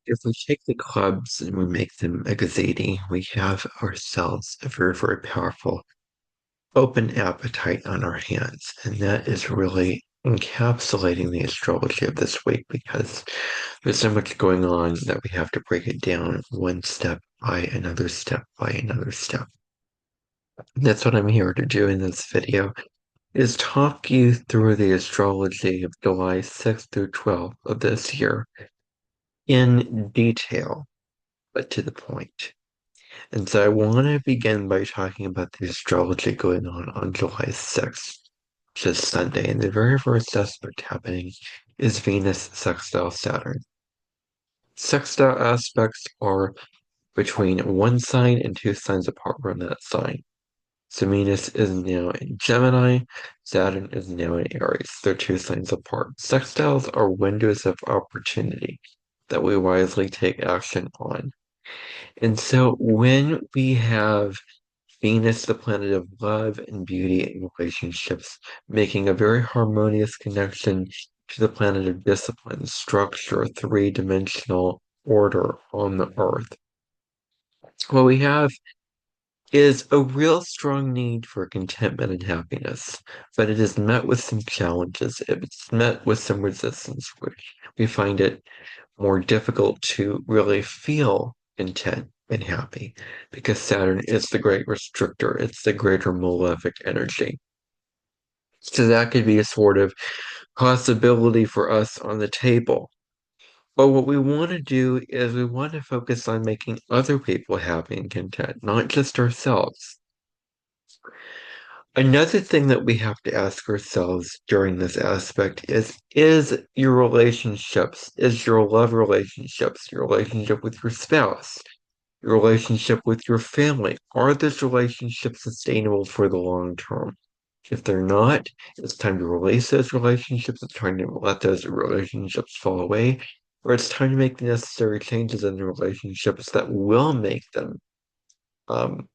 If we take the clubs and we make them exceeding, we have ourselves a very, very powerful open appetite on our hands. And that is really encapsulating the astrology of this week because there's so much going on that we have to break it down one step by another step by another step. And that's what I'm here to do in this video, is talk you through the astrology of July 6th through 12th of this year in detail, but to the point. And so I want to begin by talking about the astrology going on July 6th, which is Sunday. And the very first aspect happening is Venus sextile Saturn. Sextile aspects are between one sign and two signs apart from that sign. So Venus is now in Gemini, Saturn is now in Aries. They're two signs apart. Sextiles are windows of opportunity that we wisely take action on. And so when we have Venus, the planet of love and beauty and relationships, making a very harmonious connection to the planet of discipline, structure, three-dimensional order on the earth. What we have is a real strong need for contentment and happiness, but it is met with some challenges. It's met with some resistance, which we find it more difficult to really feel content and happy because Saturn is the great restrictor. It's the greater malefic energy. So that could be a sort of possibility for us on the table. But what we want to do is we want to focus on making other people happy and content, not just ourselves. Another thing that we have to ask ourselves during this aspect is your relationships, is your love relationships, your relationship with your spouse, your relationship with your family, are those relationships sustainable for the long term? If they're not, it's time to release those relationships, it's time to let those relationships fall away, or it's time to make the necessary changes in the relationships that will make them um,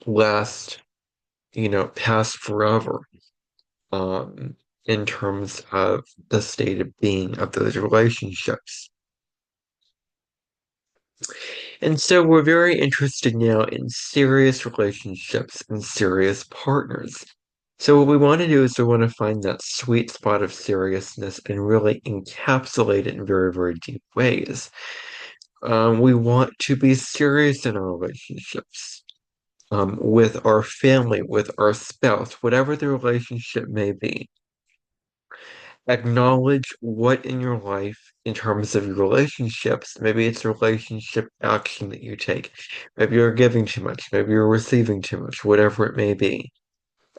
last, past forever, um, in terms of the state of being of those relationships. And so we're very interested now in serious relationships and serious partners. So what we want to do is we want to find that sweet spot of seriousness and really encapsulate it in very, very deep ways. We want to be serious in our relationships, with our family, with our spouse, whatever the relationship may be. Acknowledge what in your life, in terms of your relationships, maybe it's a relationship action that you take. Maybe you're giving too much, maybe you're receiving too much, whatever it may be.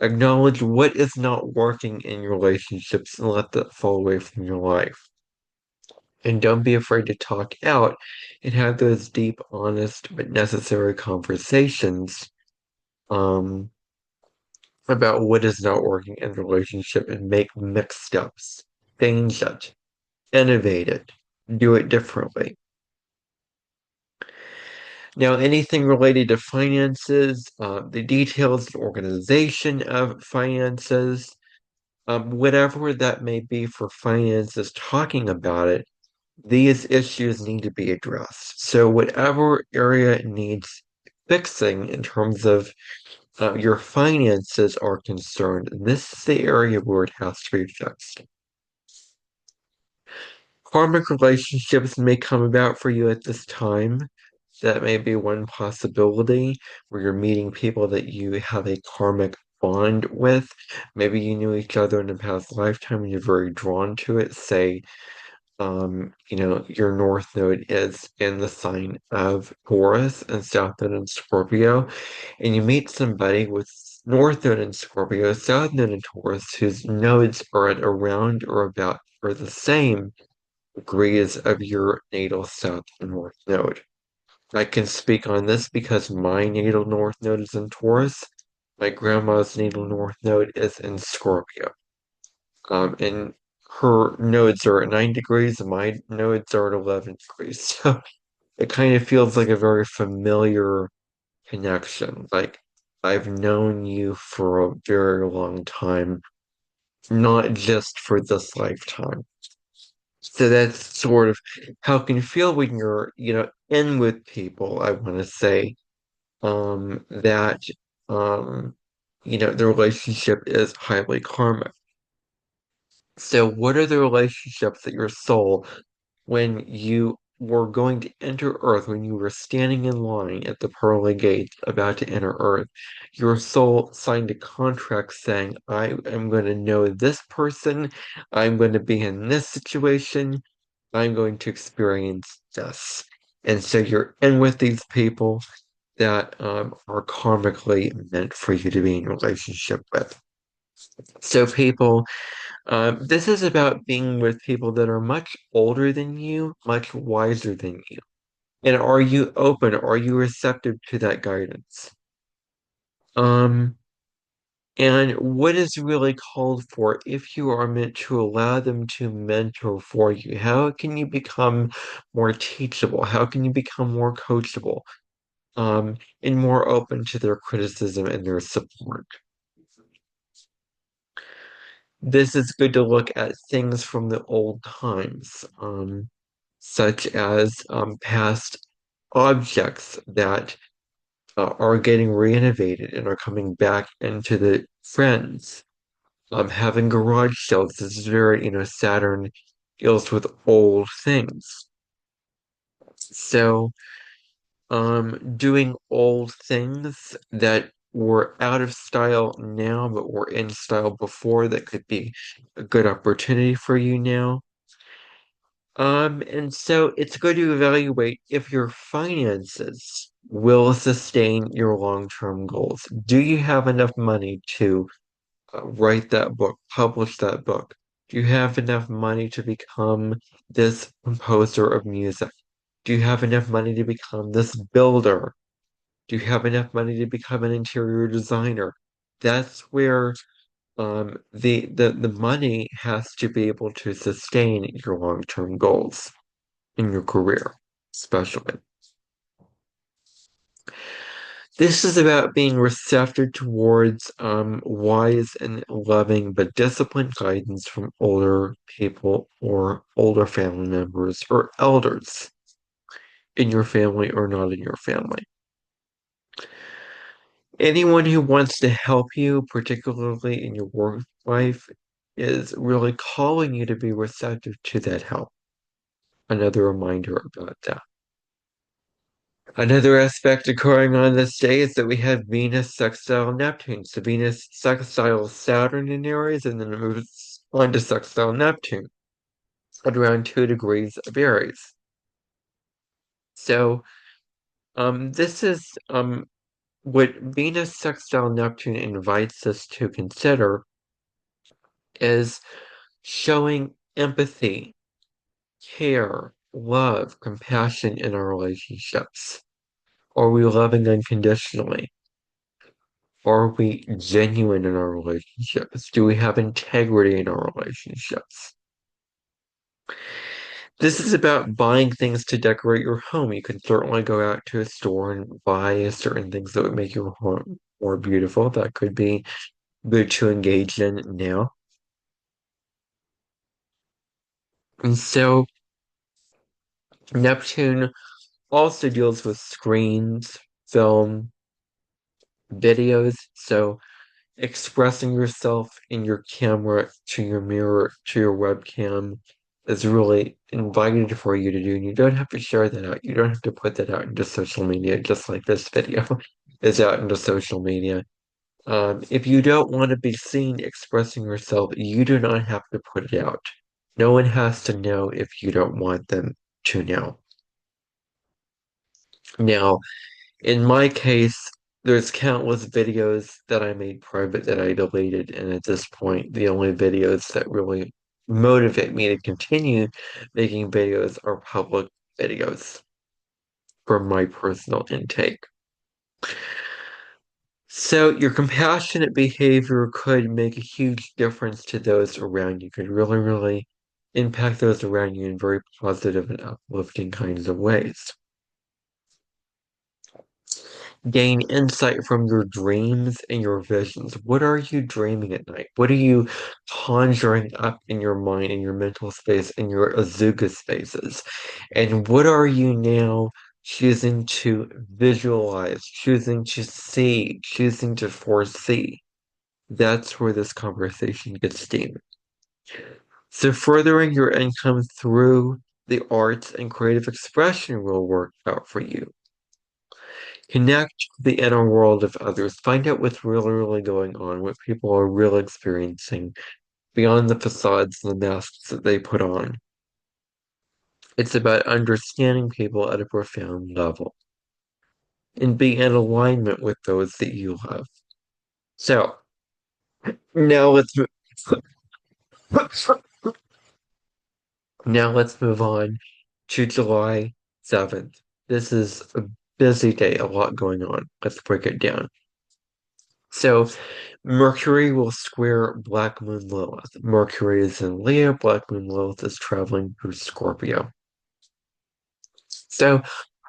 Acknowledge what is not working in your relationships and let that fall away from your life. And don't be afraid to talk out and have those deep, honest, but necessary conversations um, about what is not working in the relationship and make mixed steps. Change it, innovate it, do it differently. Now, anything related to finances, the details, the organization of finances, whatever that may be for finances, talking about it, these issues need to be addressed. So whatever area needs fixing in terms of your finances are concerned, this is the area where it has to be fixed. Karmic relationships may come about for you at this time. That may be one possibility where you're meeting people that you have a karmic bond with. Maybe you knew each other in a past lifetime and you're very drawn to it. Say, your North Node is in the sign of Taurus and South Node in Scorpio, and you meet somebody with North Node in Scorpio, South Node in Taurus, whose nodes are at around or about or the same degrees of your natal South and North Node. I can speak on this because my natal North Node is in Taurus. My grandma's natal North Node is in Scorpio. And her nodes are at 9 degrees, and my nodes are at 11 degrees. So it kind of feels like a very familiar connection. Like I've known you for a very long time, not just for this lifetime. So that's sort of how it can feel when you're, in with people, I want to say, that, um, the relationship is highly karmic. So what are the relationships that your soul, when you were going to enter Earth, when you were standing in line at the pearly gates about to enter Earth, your soul signed a contract saying, I am going to know this person, I'm going to be in this situation, I'm going to experience this. And so you're in with these people that are karmically meant for you to be in relationship with. So people, this is about being with people that are much older than you, much wiser than you. And are you open? Are you receptive to that guidance? Um, and what is really called for if you are meant to allow them to mentor for you? How can you become more teachable? How can you become more coachable? And more open to their criticism and their support. This is good to look at things from the old times, such as past objects that are getting renovated and are coming back into the trends. Having garage sales, this is very, Saturn deals with old things. So, doing old things that were out of style now, but were in style before, that could be a good opportunity for you now. And so it's good to evaluate if your finances will sustain your long-term goals. Do you have enough money to write that book, publish that book? Do you have enough money to become this composer of music? Do you have enough money to become this builder? Do you have enough money to become an interior designer? That's where the money has to be able to sustain your long-term goals in your career, especially. This is about being receptive towards wise and loving but disciplined guidance from older people or older family members or elders in your family or not in your family. Anyone who wants to help you, particularly in your work life, is really calling you to be receptive to that help. Another reminder about that. Another aspect occurring on this day is that we have Venus sextile Neptune. So Venus sextiles Saturn in Aries and then it moves on to sextile Neptune at around 2 degrees of Aries. So this is what Venus sextile Neptune invites us to consider is showing empathy, care, love, compassion in our relationships. Are we loving unconditionally? Are we genuine in our relationships? Do we have integrity in our relationships? This is about buying things to decorate your home. You can certainly go out to a store and buy certain things that would make your home more beautiful. That could be good to engage in now. And so Neptune also deals with screens, film, videos. So expressing yourself in your camera to your mirror to your webcam is really invited for you to do, and you don't have to share that out. You don't have to put that out into social media, just like this video is out into social media. If you don't want to be seen expressing yourself, you do not have to put it out. No one has to know if you don't want them to know. Now, in my case, there's countless videos that I made private that I deleted, and at this point, the only videos that really motivate me to continue making videos are public videos from my personal intake. So your compassionate behavior could make a huge difference to those around you, could really, really impact those around you in very positive and uplifting kinds of ways. gain insight from your dreams and your visions. What are you dreaming at night? What are you conjuring up in your mind, in your mental space, in your azuga spaces? And what are you now choosing to visualize, choosing to see, choosing to foresee? That's where this conversation gets deep. So furthering your income through the arts and creative expression will work out for you. Connect to the inner world of others. Find out what's really, really going on, what people are really experiencing beyond the facades and the masks that they put on. It's about understanding people at a profound level and be in alignment with those that you love. So now let's now let's move on to July 7th. This is a busy day, a lot going on. Let's break it down. So Mercury will square Black Moon Lilith. Mercury is in Leo, Black Moon Lilith is traveling through Scorpio. So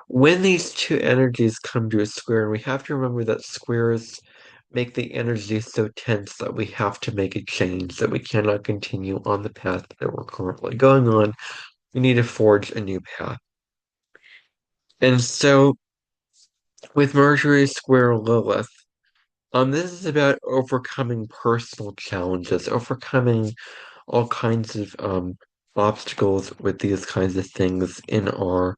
when these two energies come to a square, and we have to remember that squares make the energy so tense that we have to make a change, that we cannot continue on the path that we're currently going on. We need to forge a new path. And so with Mercury square Lilith, this is about overcoming personal challenges, overcoming all kinds of obstacles with these kinds of things in our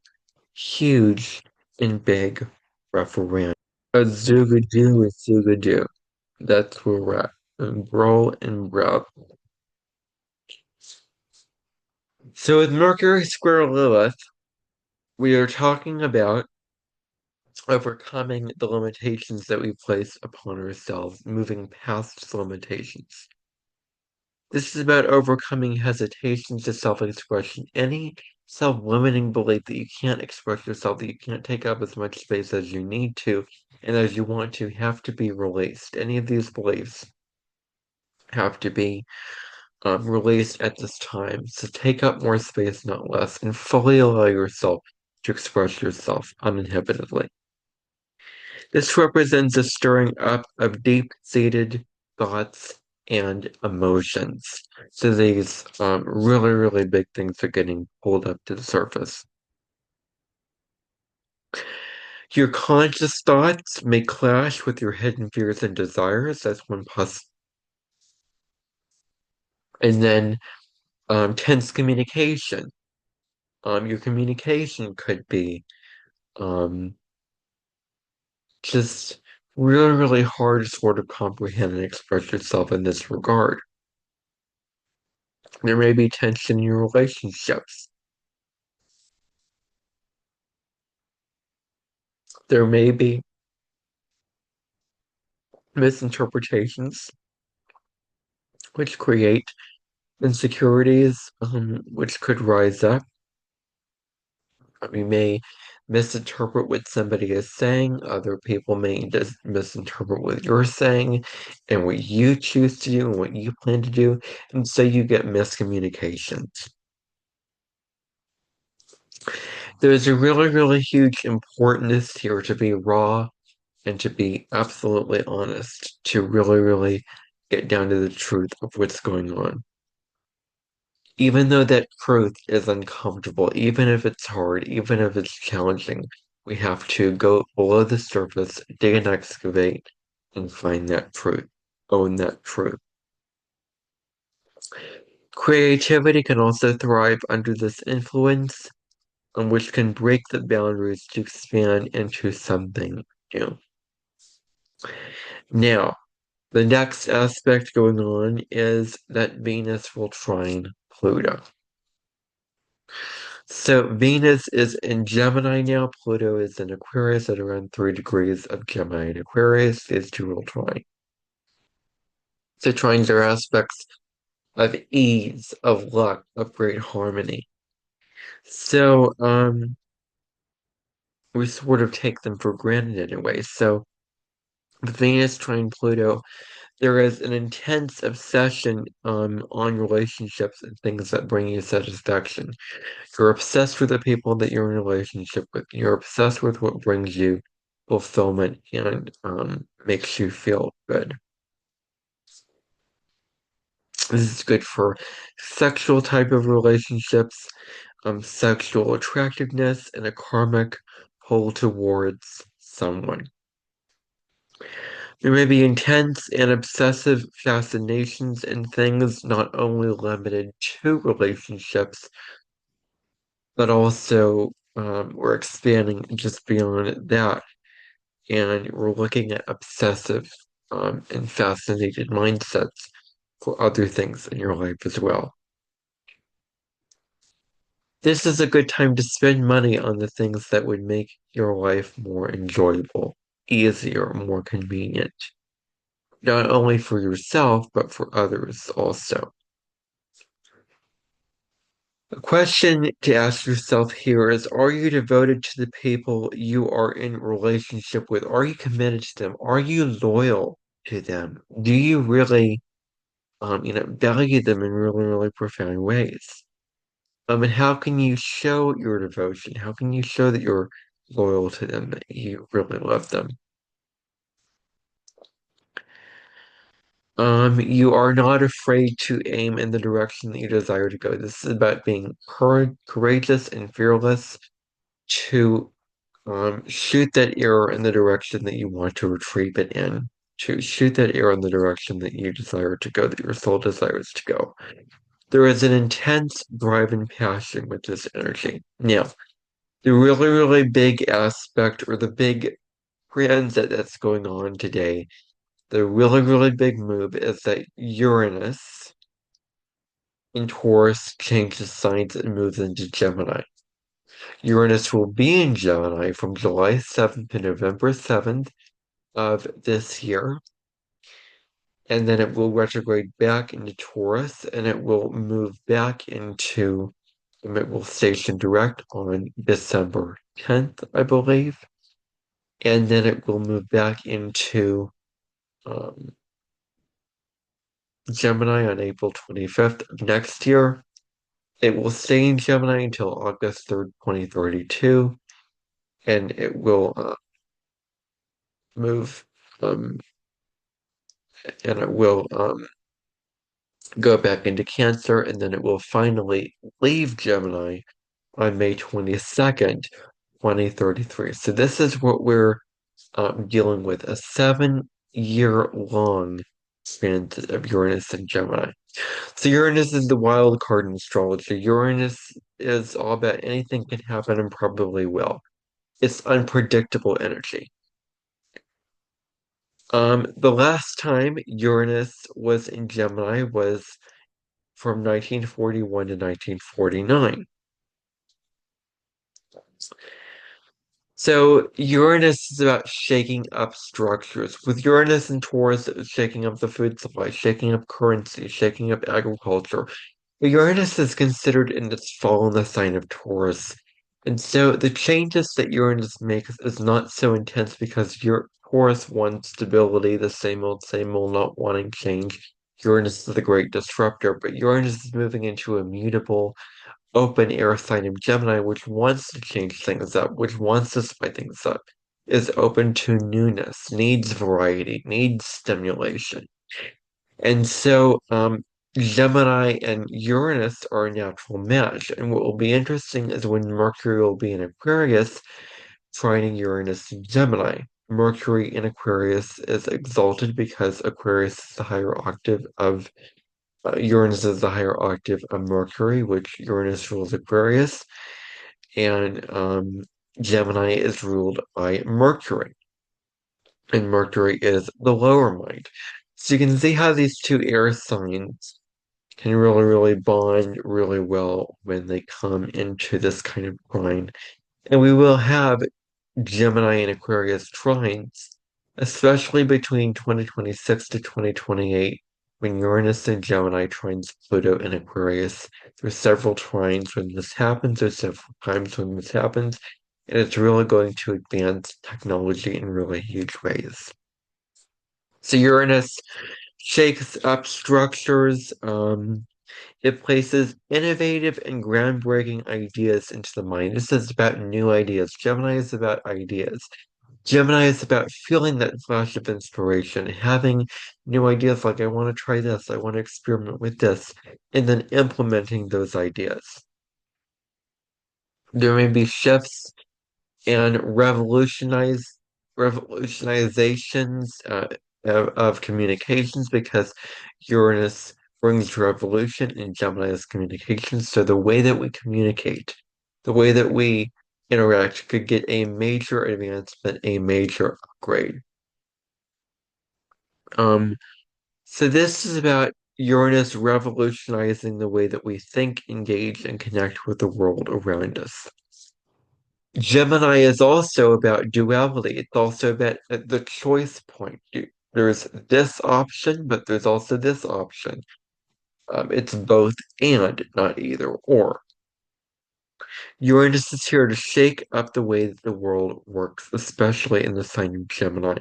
huge and big referendum. A zoogadoo is zoogadoo. That's where we're at. And bro and bro. So with Mercury square Lilith, we are talking about overcoming the limitations that we place upon ourselves, moving past limitations. This is about overcoming hesitations to self-expression. Any self-limiting belief that you can't express yourself, that you can't take up as much space as you need to and as you want to, have to be released. Any of these beliefs have to be released at this time. So take up more space, not less, and fully allow yourself to express yourself uninhibitedly. This represents a stirring up of deep-seated thoughts and emotions. So these really, really big things are getting pulled up to the surface. Your conscious thoughts may clash with your hidden fears and desires. That's one plus. And then tense communication. Your communication could be um, just really, really hard to sort of comprehend and express yourself in this regard. There may be tension in your relationships. There may be misinterpretations which create insecurities, which could rise up. We may misinterpret what somebody is saying. Other people may just misinterpret what you're saying and what you choose to do and what you plan to do. And so you get miscommunications. There's a really, really huge importance here to be raw and to be absolutely honest, to really, really get down to the truth of what's going on. Even though that truth is uncomfortable, even if it's hard, even if it's challenging, we have to go below the surface, dig and excavate, and find that truth, own that truth. Creativity can also thrive under this influence, which can break the boundaries to expand into something new. Now, the next aspect going on is that Venus will trine Pluto. So Venus is in Gemini now. Pluto is in Aquarius at around 3 degrees of Gemini and Aquarius. These two will trine. So trines are aspects of ease, of luck, of great harmony. So we sort of take them for granted in a way. So Venus trine Pluto, there is an intense obsession on relationships and things that bring you satisfaction. You're obsessed with the people that you're in a relationship with. You're obsessed with what brings you fulfillment and makes you feel good. This is good for sexual type of relationships, sexual attractiveness, and a karmic pull towards someone. There may be intense and obsessive fascinations in things not only limited to relationships, but also we're expanding just beyond that. And we're looking at obsessive and fascinated mindsets for other things in your life as well. This is a good time to spend money on the things that would make your life more enjoyable, easier, more convenient, not only for yourself, but for others also. The question to ask yourself here is, are you devoted to the people you are in relationship with? Are you committed to them? Are you loyal to them? Do you really, value them in really, really profound ways? And how can you show your devotion? How can you show that you're loyal to them, that you really love them? You are not afraid to aim in the direction that you desire to go. This is about being courageous and fearless to shoot that arrow in the direction that you want to retrieve it in, to shoot that arrow in the direction that you desire to go, that your soul desires to go. There is an intense drive and passion with this energy. Now, the really, really big aspect or the big transit that's going on today, the really, really big move is that Uranus in Taurus changes signs and moves into Gemini. Uranus will be in Gemini from July 7th to November 7th of this year, and then it will retrograde back into Taurus, and it will move back into, it will station direct on December 10th, I believe, and then it will move back into um, Gemini on April 25th of next year. It will stay in Gemini until August 3rd, 2032, and it will move um, and it will go back into Cancer, and then it will finally leave Gemini on May 22nd, 2033. So this is what we're dealing with, a 7-year long transit of Uranus and Gemini. So Uranus is the wild card in astrology. Uranus is all about anything can happen and probably will. It's unpredictable energy. The last time Uranus was in Gemini was from 1941 to 1949. So Uranus is about shaking up structures. With Uranus and Taurus, it was shaking up the food supply, shaking up currency, shaking up agriculture. But Uranus is considered in its fall in the sign of Taurus. And so the changes that Uranus makes is not so intense because Taurus wants stability, the same old, not wanting change. Uranus is the great disruptor, but Uranus is moving into a mutable, open air sign of Gemini, which wants to change things up, which wants to spice things up, is open to newness, needs variety, needs stimulation. And so Gemini and Uranus are a natural match. And what will be interesting is when Mercury will be in Aquarius, trining Uranus in Gemini. Mercury in Aquarius is exalted because Aquarius is the higher octave of Uranus is the higher octave of Mercury, which Uranus rules Aquarius, and Gemini is ruled by Mercury, and Mercury is the lower mind. So you can see how these two air signs can really, really bond really well when they come into this kind of trine. And we will have Gemini and Aquarius trines, especially between 2026 to 2028, when Uranus and Gemini trines Pluto and Aquarius. There's several trines when this happens, there's several times when this happens, and it's really going to advance technology in really huge ways. So Uranus shakes up structures, it places innovative and groundbreaking ideas into the mind. This is about new ideas. Gemini is about ideas. Gemini is about feeling that flash of inspiration, having new ideas like, I want to try this, I want to experiment with this, and then implementing those ideas. There may be shifts and revolutionizations of communications because Uranus brings revolution and Gemini is communication. So the way that we communicate, the way that we interact could get a major advancement, a major upgrade. Um, so this is about Uranus revolutionizing the way that we think, engage, and connect with the world around us. Gemini is also about duality. It's also about the choice point. There's this option, but there's also this option. It's both and, not either or. Uranus is here to shake up the way that the world works, especially in the sign of Gemini.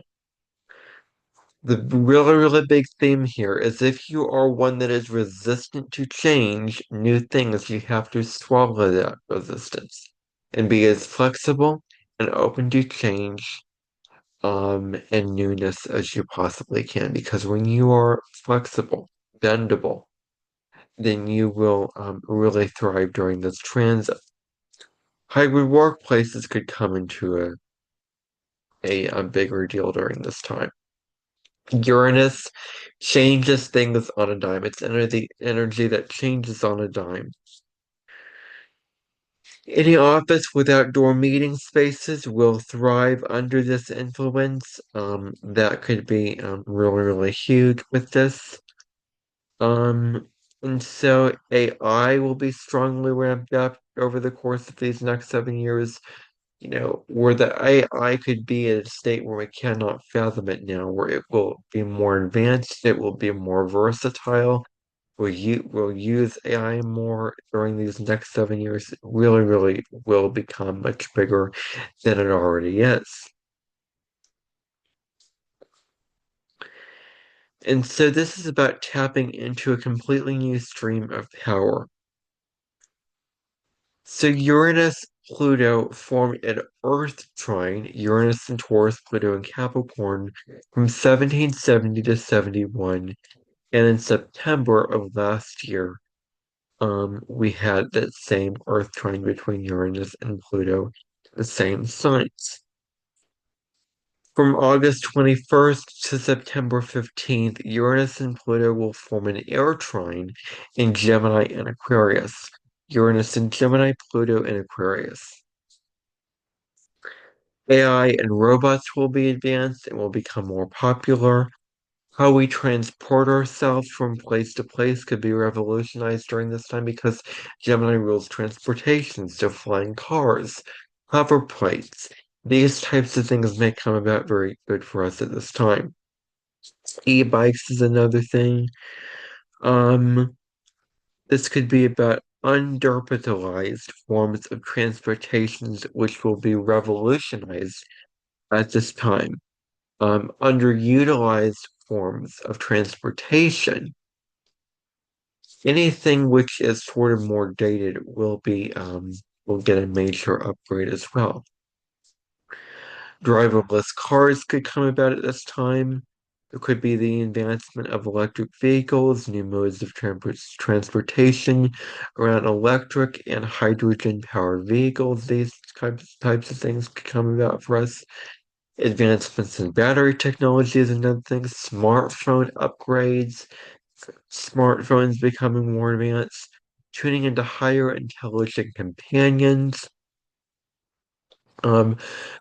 The really, really big theme here is if you are one that is resistant to change, new things, you have to swallow that resistance and be as flexible and open to change and newness as you possibly can. Because when you are flexible, bendable, then you will really thrive during this transit. Hybrid workplaces could come into a bigger deal during this time. Uranus changes things on a dime. It's energy that changes on a dime. Any office with outdoor meeting spaces will thrive under this influence. That could be really, really huge with this. Um, and so AI will be strongly ramped up over the course of these next 7 years. Where the AI could be at a state where we cannot fathom it now, where it will be more advanced, it will be more versatile. We'll use AI more during these next 7 years. It really, really will become much bigger than it already is. And so this is about tapping into a completely new stream of power. So Uranus Pluto formed an Earth trine, Uranus and Taurus, Pluto and Capricorn, from 1770 to 71. And in September of last year, we had that same Earth trine between Uranus and Pluto, the same signs. From August 21st to September 15th, Uranus and Pluto will form an air trine in Gemini and Aquarius. Uranus in Gemini, Pluto in Aquarius. AI and robots will be advanced and will become more popular. How we transport ourselves from place to place could be revolutionized during this time because Gemini rules transportation, so flying cars, hover plates. These types of things may come about very good for us at this time. E-bikes is another thing. Um, this could be about underutilized forms of transportations which will be revolutionized at this time. Underutilized forms of transportation, anything which is sort of more dated will get a major upgrade as well. Driverless cars could come about at this time. There could be the advancement of electric vehicles, new modes of transportation around electric and hydrogen powered vehicles. These types of things could come about for us. Advancements in battery technology is another thing. Smartphone upgrades, smartphones becoming more advanced, tuning into higher intelligent companions. Um,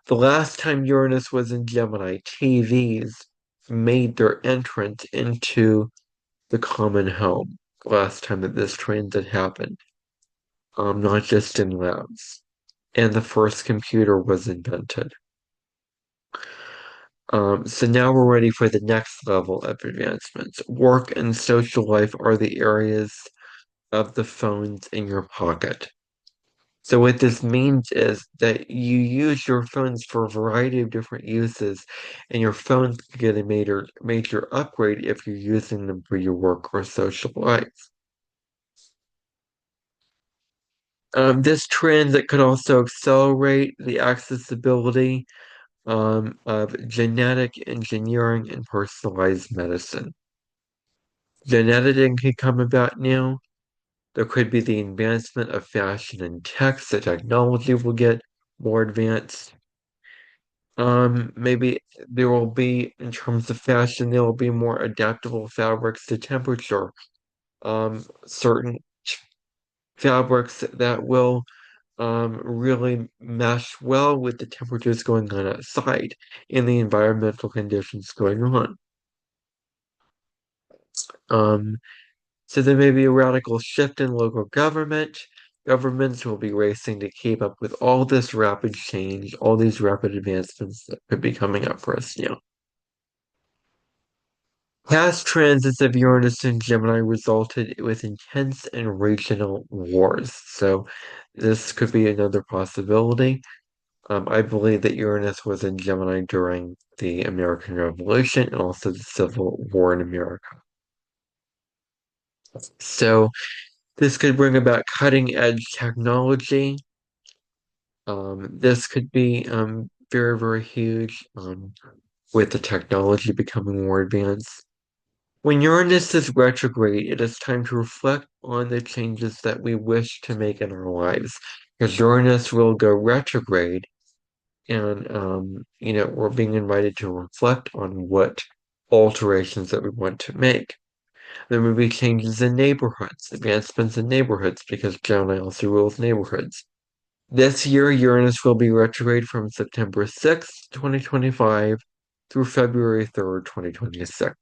the last time Uranus was in Gemini, TVs made their entrance into the common home. Last time that this transit happened, not just in labs. And the first computer was invented. So now we're ready for the next level of advancements. Work and social life are the areas of the phones in your pocket. So what this means is that you use your phones for a variety of different uses, and your phones can get a major upgrade if you're using them for your work or social life. This trend that could also accelerate the accessibility of genetic engineering and personalized medicine. Genetic editing can come about now. There could be the advancement of fashion and tech, so technology will get more advanced. Maybe there will be, in terms of fashion, there will be more adaptable fabrics to temperature. Certain fabrics that will really mesh well with the temperatures going on outside and the environmental conditions going on. Um, so there may be a radical shift in local government. Governments will be racing to keep up with all this rapid change, all these rapid advancements that could be coming up for us now. Past transits of Uranus and Gemini resulted with intense and regional wars. So this could be another possibility. I believe that Uranus was in Gemini during the American Revolution and also the Civil War in America. So this could bring about cutting edge technology. This could be very, very huge with the technology becoming more advanced. When Uranus is retrograde, it is time to reflect on the changes that we wish to make in our lives. Because Uranus will go retrograde, and we're being invited to reflect on what alterations that we want to make. There will be changes in neighborhoods, advancements in neighborhoods, because Gemini also rules neighborhoods. This year, Uranus will be retrograde from September 6th, 2025 through February 3rd, 2026.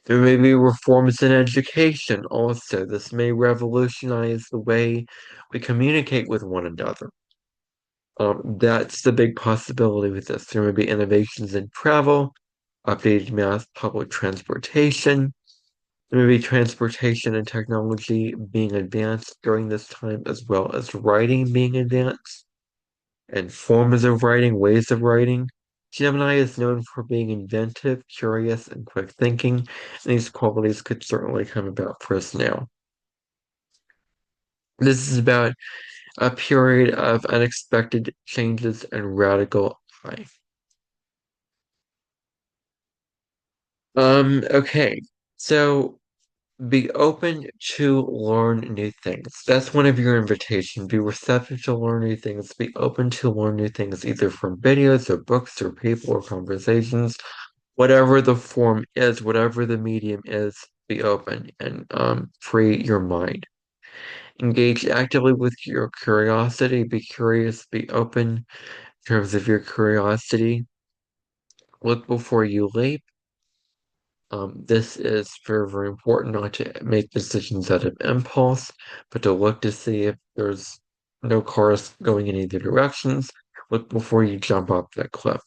There may be reforms in education also. This may revolutionize the way we communicate with one another. That's the big possibility with this. There may be innovations in travel, updated mass public transportation. There may be transportation and technology being advanced during this time, as well as writing being advanced, and forms of writing, ways of writing. Gemini is known for being inventive, curious, and quick thinking, and these qualities could certainly come about for us now. This is about a period of unexpected changes and radical high. Okay. So be open to learn new things. That's one of your invitations. Be receptive to learn new things. Be open to learn new things, either from videos or books or people or conversations. Whatever the form is, whatever the medium is, be open and free your mind. Engage actively with your curiosity. Be curious, be open in terms of your curiosity. Look before you leap. This is very, very important not to make decisions out of impulse, but to look to see if there's no cars going in either directions. Look before you jump off that cliff.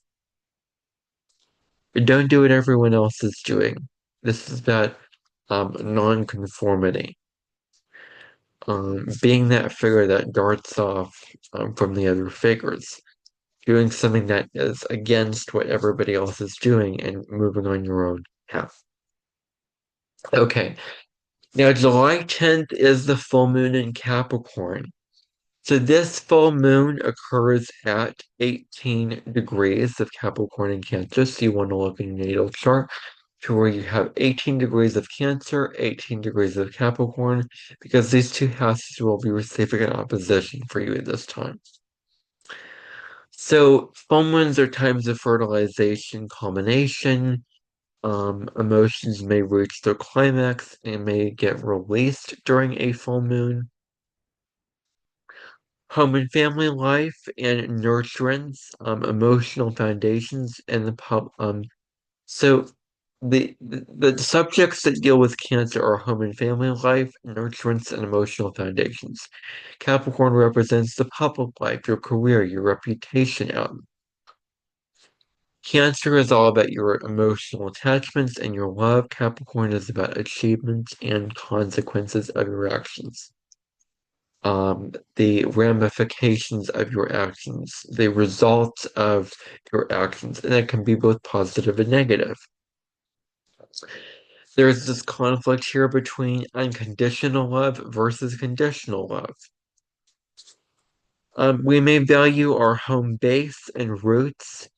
But don't do what everyone else is doing. This is about non-conformity. Being that figure that darts off from the other figures. Doing something that is against what everybody else is doing and moving on your own path. Okay. Now, July 10th is the full moon in Capricorn. So this full moon occurs at 18 degrees of Capricorn and Cancer. So you want to look in your natal chart to where you have 18 degrees of Cancer, 18 degrees of Capricorn, because these two houses will be receiving an opposition for you at this time. So full moons are times of fertilization, culmination. Emotions may reach their climax and may get released during a full moon. Home and family life and nurturance, emotional foundations, and so the subjects that deal with Cancer are home and family life, nurturance, and emotional foundations. Capricorn represents the public life, your career, your reputation out. Cancer is all about your emotional attachments and your love. Capricorn is about achievements and consequences of your actions. The ramifications of your actions, the results of your actions, and that can be both positive and negative. There's this conflict here between unconditional love versus conditional love. We may value our home base and roots.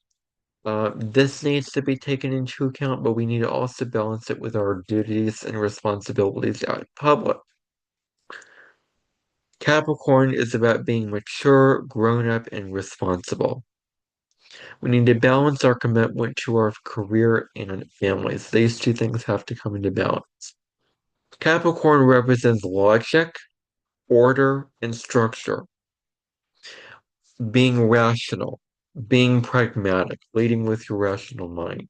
This needs to be taken into account, but we need to also balance it with our duties and responsibilities out in public. Capricorn is about being mature, grown up, and responsible. We need to balance our commitment to our career and families. These two things have to come into balance. Capricorn represents logic, order, and structure, being rational, being pragmatic, leading with your rational mind.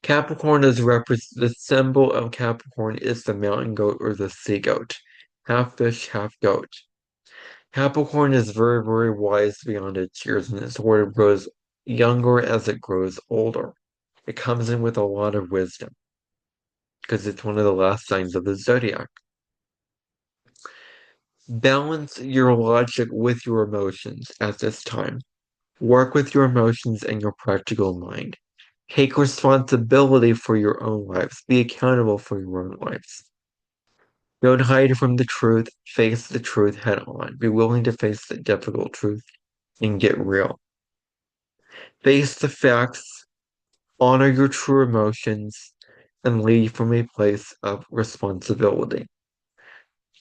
Capricorn is the symbol of Capricorn is the mountain goat or the sea goat, half fish, half goat. Capricorn is very, very wise beyond its years, and its word grows younger as it grows older. It comes in with a lot of wisdom because it's one of the last signs of the zodiac. Balance your logic with your emotions at this time. Work with your emotions and your practical mind. Take responsibility for your own lives. Be accountable for your own lives. Don't hide from the truth. Face the truth head on. Be willing to face the difficult truth and get real. Face the facts. Honor your true emotions and lead from a place of responsibility.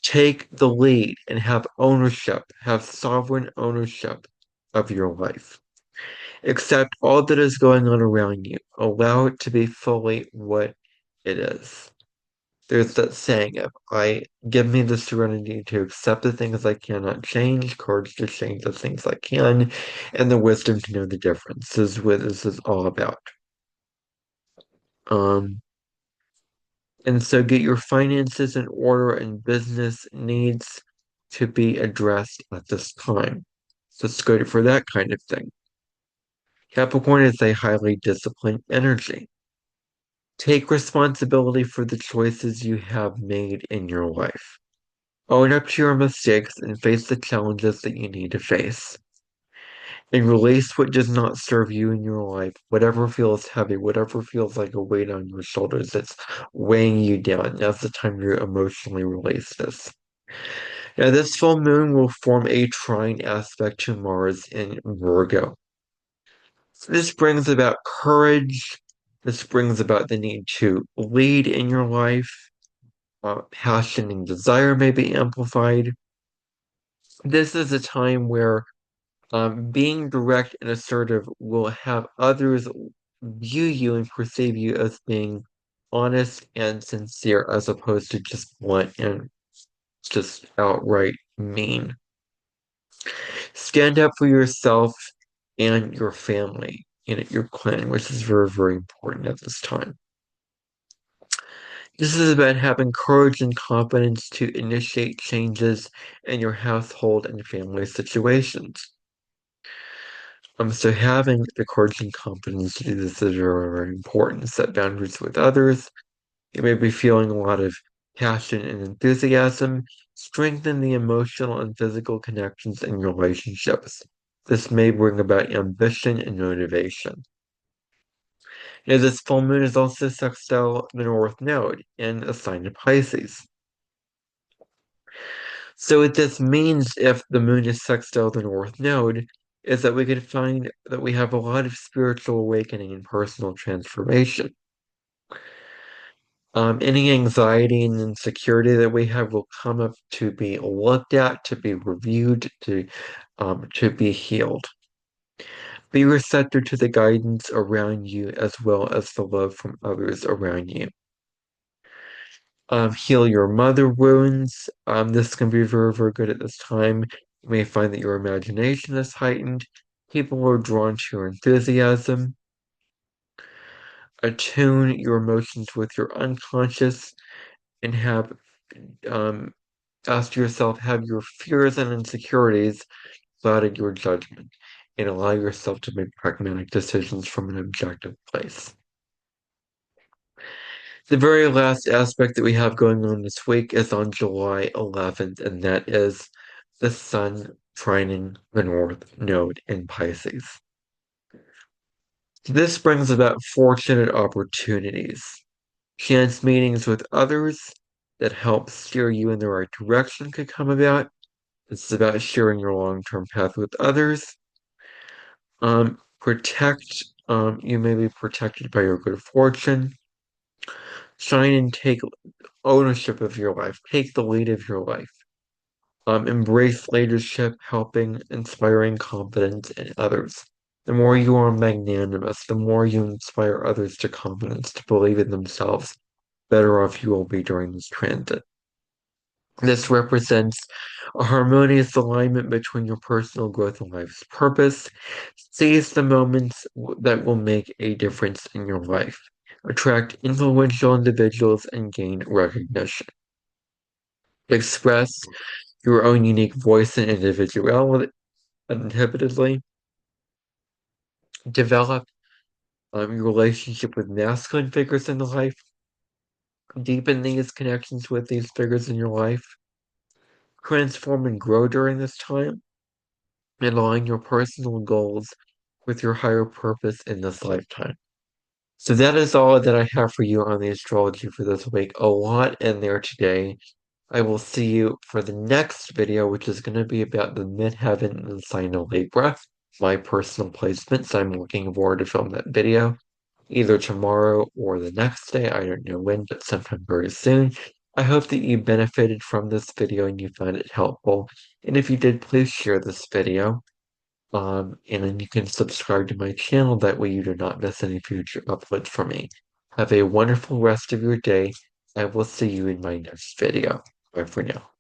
Take the lead and have ownership, have sovereign ownership of your life. Accept all that is going on around you. Allow it to be fully what it is. There's that saying of I give me the serenity to accept the things I cannot change, courage to change the things I can, and the wisdom to know the difference. This is what this is all about. Um, and so get your finances in order and business needs to be addressed at this time. So it's good for that kind of thing. Capricorn is a highly disciplined energy. Take responsibility for the choices you have made in your life. Own up to your mistakes and face the challenges that you need to face. And release what does not serve you in your life, whatever feels heavy, whatever feels like a weight on your shoulders that's weighing you down. Now's the time to emotionally release this. Now, this full moon will form a trine aspect to Mars in Virgo. This brings about courage. This brings about the need to lead in your life. Passion and desire may be amplified. This is a time where being direct and assertive will have others view you and perceive you as being honest and sincere as opposed to just blunt and just outright mean. Stand up for yourself and your family and your clan, which is very, very important at this time. This is about having courage and confidence to initiate changes in your household and family situations. So having the courage and confidence to do this is very, very important. Set boundaries with others. You may be feeling a lot of passion and enthusiasm. Strengthen the emotional and physical connections in your relationships. This may bring about ambition and motivation. Now, this full moon is also sextile the North Node in a sign of Pisces. So what this means if the moon is sextile the North Node is that we can find that we have a lot of spiritual awakening and personal transformation. Any anxiety and insecurity that we have will come up to be looked at, to be reviewed, to be healed. Be receptive to the guidance around you as well as the love from others around you. Heal your mother wounds. This can be very, very good at this time. You may find that your imagination is heightened. People are drawn to your enthusiasm. Attune your emotions with your unconscious and have ask yourself, have your fears and insecurities clouded your judgment and allow yourself to make pragmatic decisions from an objective place. The very last aspect that we have going on this week is on July 11th, and that is the Sun trining the North Node in Pisces. This brings about fortunate opportunities, chance meetings with others that help steer you in the right direction could come about, It's about sharing your long-term path with others. Protect, you may be protected by your good fortune. Shine and take ownership of your life. Take the lead of your life. Embrace leadership, helping, inspiring confidence in others. The more you are magnanimous, the more you inspire others to confidence, to believe in themselves, better off you will be during this transit. This represents a harmonious alignment between your personal growth and life's purpose. Seize the moments that will make a difference in your life. Attract influential individuals and gain recognition. Express your own unique voice and individuality uninhibitedly. Develop your relationship with masculine figures in the life. Deepen these connections with these figures in your life. Transform and grow during this time. And align your personal goals with your higher purpose in this lifetime. So that is all that I have for you on the astrology for this week. A lot in there today. I will see you for the next video, which is going to be about the midheaven and the sign of Libra, my personal placement. So I'm looking forward to film that video either tomorrow or the next day. I don't know when, but sometime very soon. I hope that you benefited from this video and you found it helpful. And if you did, please share this video. And then you can subscribe to my channel. That way you do not miss any future uploads from me. Have a wonderful rest of your day. I will see you in my next video. Bye for now.